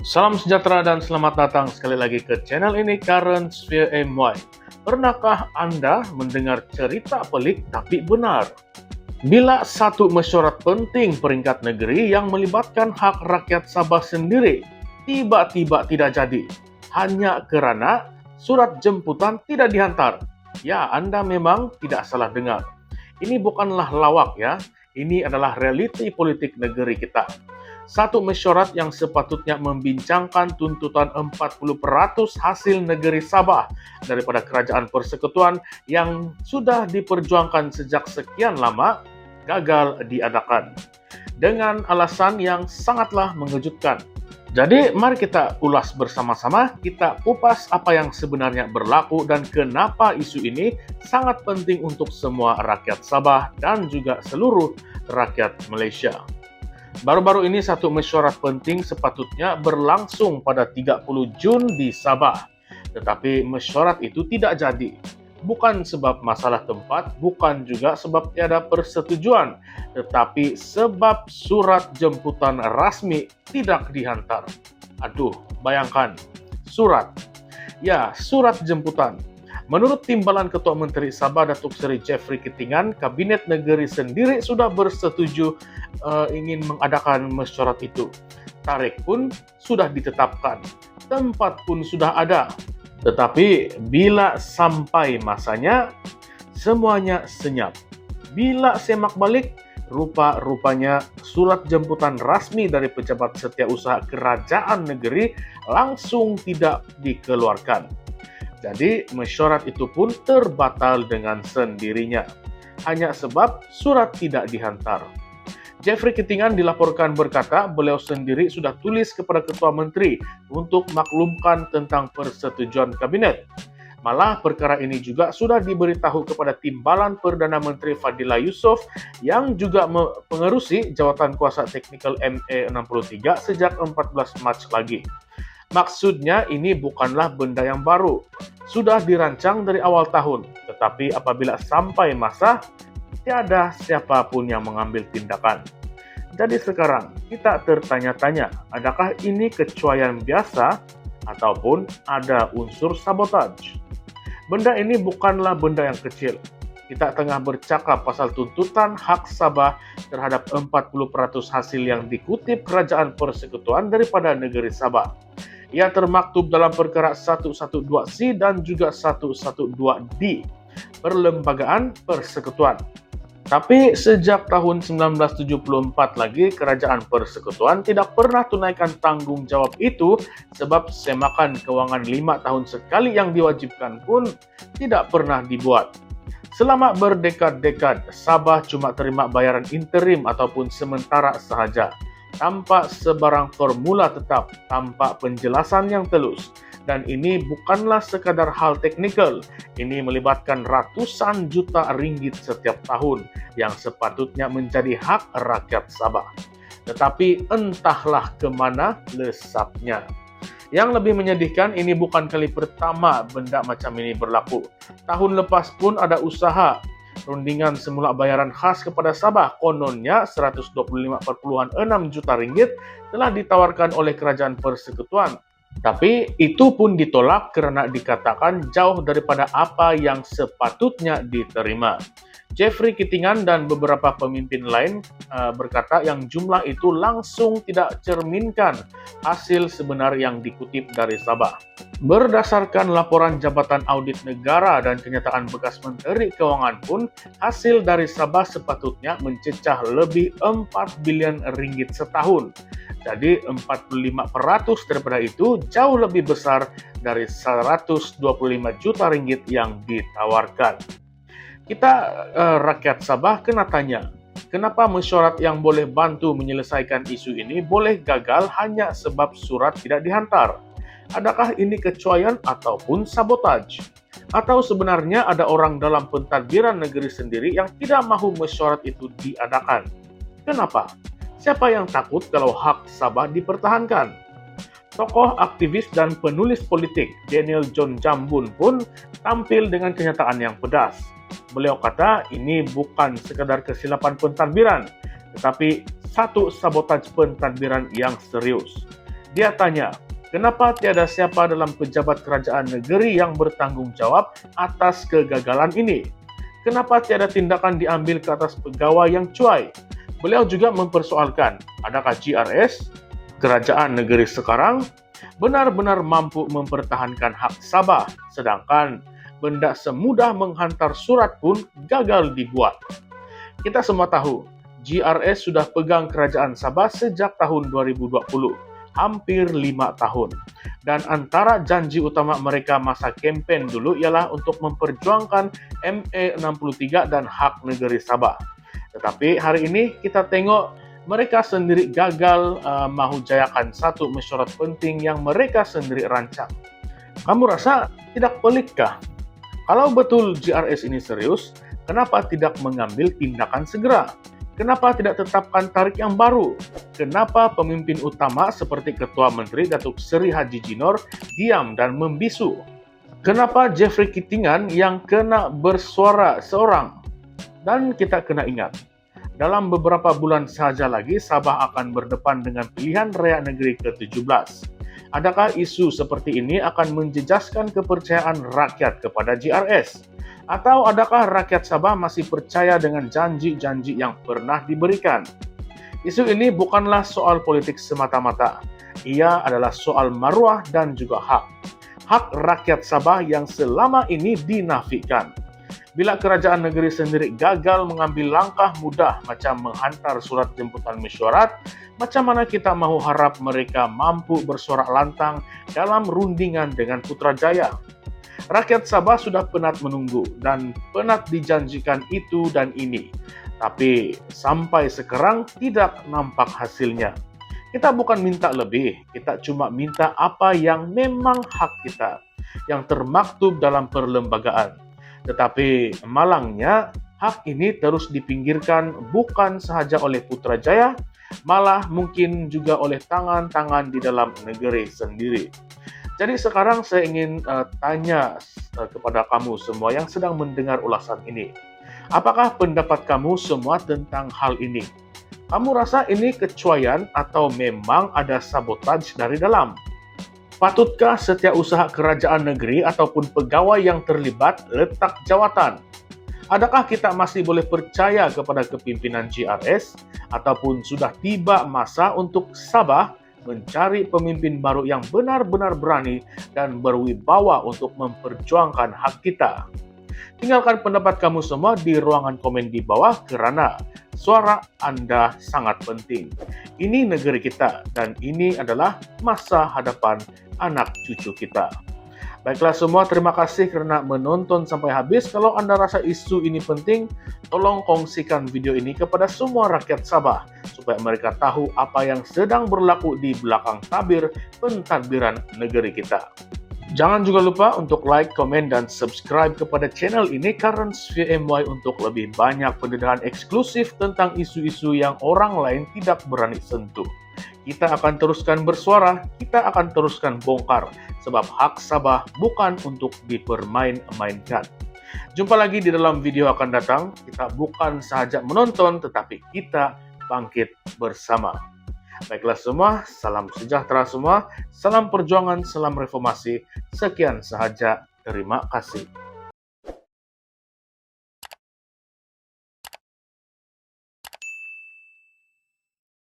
Salam sejahtera dan selamat datang sekali lagi ke channel ini, Current Sphere MY. Pernahkah Anda mendengar cerita pelik tapi benar? Bila satu mesyuarat penting peringkat negeri yang melibatkan hak rakyat Sabah sendiri tiba-tiba tidak jadi, hanya kerana surat jemputan tidak dihantar. Ya, Anda memang tidak salah dengar. Ini bukanlah lawak ya, ini adalah realiti politik negeri kita. Satu mesyuarat yang sepatutnya membincangkan tuntutan 40% hasil negeri Sabah daripada kerajaan persekutuan yang sudah diperjuangkan sejak sekian lama gagal diadakan dengan alasan yang sangatlah mengejutkan. Jadi mari kita ulas bersama-sama, kita kupas apa yang sebenarnya berlaku dan kenapa isu ini sangat penting untuk semua rakyat Sabah dan juga seluruh rakyat Malaysia. Baru-baru ini satu mesyuarat penting sepatutnya berlangsung pada 30 Jun di Sabah. Tetapi mesyuarat itu tidak jadi. Bukan sebab masalah tempat, bukan juga sebab tiada persetujuan, tetapi sebab surat jemputan rasmi tidak dihantar. Aduh, bayangkan, surat. Ya, surat jemputan. Menurut timbalan Ketua Menteri Sabah Datuk Seri Jeffrey Kitingan, Kabinet Negeri sendiri sudah bersetuju ingin mengadakan mesyuarat itu. Tarikh pun sudah ditetapkan, tempat pun sudah ada. Tetapi bila sampai masanya, semuanya senyap. Bila semak balik, rupa-rupanya surat jemputan rasmi dari pejabat setiausaha kerajaan negeri langsung tidak dikeluarkan. Jadi, mesyuarat itu pun terbatal dengan sendirinya, hanya sebab surat tidak dihantar. Jeffrey Kitingan dilaporkan berkata beliau sendiri sudah tulis kepada Ketua Menteri untuk maklumkan tentang persetujuan Kabinet. Malah perkara ini juga sudah diberitahu kepada Timbalan Perdana Menteri Fadillah Yusof yang juga mengerusi jawatan kuasa teknikal MA63 sejak 14 Mac lagi. Maksudnya ini bukanlah benda yang baru, sudah dirancang dari awal tahun, tetapi apabila sampai masa, tiada siapapun yang mengambil tindakan. Jadi sekarang kita tertanya-tanya, adakah ini kecuaian biasa ataupun ada unsur sabotaj? Benda ini bukanlah benda yang kecil. Kita tengah bercakap pasal tuntutan hak Sabah terhadap 40% hasil yang dikutip Kerajaan Persekutuan daripada negeri Sabah. Ia termaktub dalam perkara 112C dan juga 112D, Perlembagaan Persekutuan. Tapi sejak tahun 1974 lagi, Kerajaan Persekutuan tidak pernah tunaikan tanggung jawab itu sebab semakan kewangan 5 tahun sekali yang diwajibkan pun tidak pernah dibuat. Selama berdekad-dekad, Sabah cuma terima bayaran interim ataupun sementara sahaja, tanpa sebarang formula tetap, tanpa penjelasan yang telus. Dan ini bukanlah sekadar hal teknikal, ini melibatkan ratusan juta ringgit setiap tahun yang sepatutnya menjadi hak rakyat Sabah. Tetapi entahlah kemana lesapnya. Yang lebih menyedihkan, ini bukan kali pertama benda macam ini berlaku. Tahun lepas pun ada usaha rundingan semula bayaran khas kepada Sabah, kononnya 125.6 juta ringgit telah ditawarkan oleh Kerajaan Persekutuan. Tapi itu pun ditolak kerana dikatakan jauh daripada apa yang sepatutnya diterima. Jeffrey Kitingan dan beberapa pemimpin lain berkata yang jumlah itu langsung tidak cerminkan hasil sebenar yang dikutip dari Sabah. Berdasarkan laporan Jabatan Audit Negara dan kenyataan bekas Menteri Kewangan pun, hasil dari Sabah sepatutnya mencecah lebih 4 bilion ringgit setahun. Jadi 45% daripada itu jauh lebih besar dari 125 juta ringgit yang ditawarkan. Kita rakyat Sabah kena tanya, kenapa mesyuarat yang boleh bantu menyelesaikan isu ini boleh gagal hanya sebab surat tidak dihantar? Adakah ini kecuaian ataupun sabotaj? Atau sebenarnya ada orang dalam pentadbiran negeri sendiri yang tidak mahu mesyuarat itu diadakan? Kenapa? Siapa yang takut kalau hak Sabah dipertahankan? Tokoh aktivis dan penulis politik Daniel John Jambun pun tampil dengan kenyataan yang pedas. Beliau kata ini bukan sekadar kesilapan pentadbiran, tetapi satu sabotaj pentadbiran yang serius. Dia tanya, kenapa tiada siapa dalam pejabat kerajaan negeri yang bertanggung jawab atas kegagalan ini? Kenapa tiada tindakan diambil ke atas pegawai yang cuai? Beliau juga mempersoalkan, adakah GRS, kerajaan negeri sekarang, benar-benar mampu mempertahankan hak Sabah, sedangkan benda semudah menghantar surat pun gagal dibuat. Kita semua tahu, GRS sudah pegang kerajaan Sabah sejak tahun 2020, hampir 5 tahun. Dan antara janji utama mereka masa kempen dulu ialah untuk memperjuangkan MA63 dan hak negeri Sabah. Tetapi hari ini kita tengok mereka sendiri gagal mahujayakan satu mesyuarat penting yang mereka sendiri rancang. Kamu rasa tidak pelikkah? Kalau betul GRS ini serius, kenapa tidak mengambil tindakan segera? Kenapa tidak tetapkan tarikh yang baru? Kenapa pemimpin utama seperti Ketua Menteri Datuk Seri Haji Jinor diam dan membisu? Kenapa Jeffrey Kitingan yang kena bersuara seorang? Dan kita kena ingat, dalam beberapa bulan sahaja lagi Sabah akan berdepan dengan pilihan raya negeri ke-17. Adakah isu seperti ini akan menjejaskan kepercayaan rakyat kepada GRS? Atau adakah rakyat Sabah masih percaya dengan janji-janji yang pernah diberikan? Isu ini bukanlah soal politik semata-mata. Ia adalah soal maruah dan juga hak. Hak rakyat Sabah yang selama ini dinafikan. Bila kerajaan negeri sendiri gagal mengambil langkah mudah macam menghantar surat jemputan mesyuarat, macam mana kita mahu harap mereka mampu bersorak lantang dalam rundingan dengan Putrajaya? Rakyat Sabah sudah penat menunggu dan penat dijanjikan itu dan ini. Tapi sampai sekarang tidak nampak hasilnya. Kita bukan minta lebih, kita cuma minta apa yang memang hak kita, yang termaktub dalam perlembagaan. Tetapi malangnya, hak ini terus dipinggirkan bukan sahaja oleh Putrajaya, malah mungkin juga oleh tangan-tangan di dalam negeri sendiri. Jadi sekarang saya ingin tanya kepada kamu semua yang sedang mendengar ulasan ini. Apakah pendapat kamu semua tentang hal ini? Kamu rasa ini kecuaian atau memang ada sabotaj dari dalam? Patutkah setiap usaha kerajaan negeri ataupun pegawai yang terlibat letak jawatan? Adakah kita masih boleh percaya kepada kepimpinan GRS ataupun sudah tiba masa untuk Sabah mencari pemimpin baru yang benar-benar berani dan berwibawa untuk memperjuangkan hak kita? Tinggalkan pendapat kamu semua di ruangan komen di bawah kerana suara Anda sangat penting. Ini negeri kita dan ini adalah masa hadapan anak cucu kita. Baiklah semua, terima kasih kerana menonton sampai habis. Kalau Anda rasa isu ini penting, tolong kongsikan video ini kepada semua rakyat Sabah supaya mereka tahu apa yang sedang berlaku di belakang tabir pentadbiran negeri kita. Jangan juga lupa untuk like, komen, dan subscribe kepada channel ini Currents via MY untuk lebih banyak pendedahan eksklusif tentang isu-isu yang orang lain tidak berani sentuh. Kita akan teruskan bersuara, kita akan teruskan bongkar, sebab hak Sabah bukan untuk dipermain-mainkan. Jumpa lagi di dalam video akan datang. Kita bukan sahaja menonton, tetapi kita bangkit bersama. Baiklah semua, salam sejahtera semua, salam perjuangan, salam reformasi. Sekian sahaja, terima kasih.